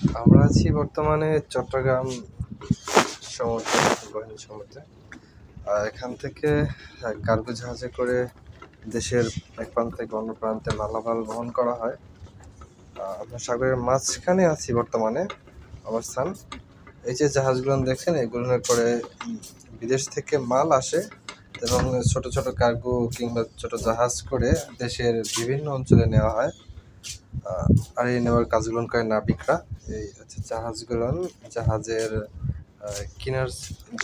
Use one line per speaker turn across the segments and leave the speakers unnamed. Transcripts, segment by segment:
আমরা আছি বর্তমানে চট্টগ্রাম সমুদ্রে, বহির্ণ সমুদ্রে। এখান থেকে কার্গো জাহাজে করে দেশের এক প্রান্ত থেকে অন্য প্রান্তে মালামাল বহন করা হয়। আমরা সাগরের মাঝখানে আছি বর্তমানে অবস্থান। এই যে জাহাজগুলো দেখছেন, এগুলো করে বিদেশ থেকে মাল আসে এবং ছোট ছোট কার্গো কিংবা ছোট জাহাজ করে দেশের বিভিন্ন অঞ্চলে নেওয়া হয়। আর এই নেওয়ার কাজগুলো করে নাবিকরা। এই হচ্ছে জাহাজের কিনার,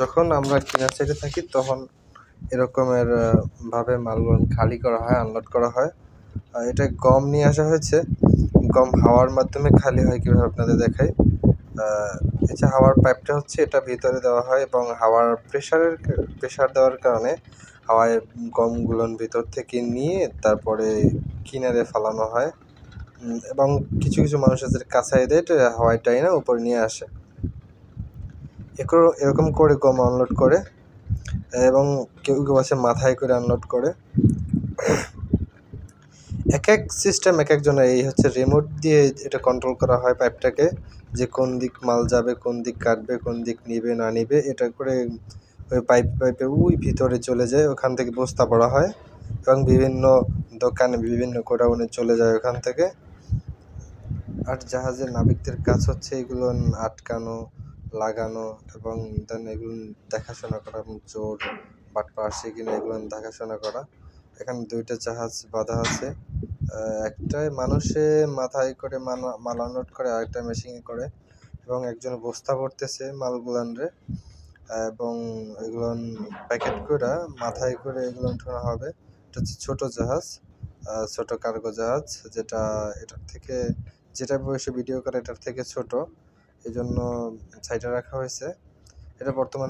যখন আমরা কিনার সাইডে থাকি তখন এরকমের ভাবে মালগুলো খালি করা হয়, আনলোড করা হয়। এটা গম নিয়ে আসা হয়েছে। গম হাওয়ার মাধ্যমে খালি হয় কীভাবে আপনাদের দেখাই। এই যে হাওয়ার পাইপটা হচ্ছে, এটা ভিতরে দেওয়া হয় এবং হাওয়ার প্রেশার দেওয়ার কারণে হাওয়ায় গমগুলোর ভিতর থেকে নিয়ে তারপরে কিনারে ফালানো হয়। এবং কিছু কিছু মানুষ আছে কাছায় দেয়, হাওয়াইটাই না উপরে নিয়ে আসে। এরকম করে গম আনলোড করে এবং কেউ কেউ আছে মাথায় করে আনলোড করে। এক এক সিস্টেম এক একজনের। এই হচ্ছে রিমোট দিয়ে এটা কন্ট্রোল করা হয় পাইপটাকে, যে কোন দিক মাল যাবে, কোন দিক কাটবে, কোন দিক নিবে না নিবে। এটা করে ওই পাইপে ওই ভিতরে চলে যায়, ওখান থেকে বস্তা পড়া হয় এবং বিভিন্ন দোকানে বিভিন্ন গোডাউনে চলে যায় ওখান থেকে। আর জাহাজের নাবিকদের কাজ হচ্ছে এগুলো আটকানো, লাগানো এবং দেন এগুলো দেখাশোনা করা এবং চোর বাটপা আসে কিনা এগুলো দেখাশোনা করা। এখানে দুইটা জাহাজ বাঁধা আছে, একটাই মানুষে মাথায় করে মাল আনলোড করে, আরেকটা মেশিনে করে এবং একজন বস্তা ভরতেছে মালগুলান রে এবং এগুলো প্যাকেট করে মাথায় করে এগুলো উঠানো হবে। এটা হচ্ছে ছোট জাহাজ, ছোট কার্গো জাহাজ, এটার থেকে যেটা বয়সে ভিডিও করে এটার থেকে ছোট, এই জন্য সাইডে রাখা হয়েছে। এটা বর্তমানে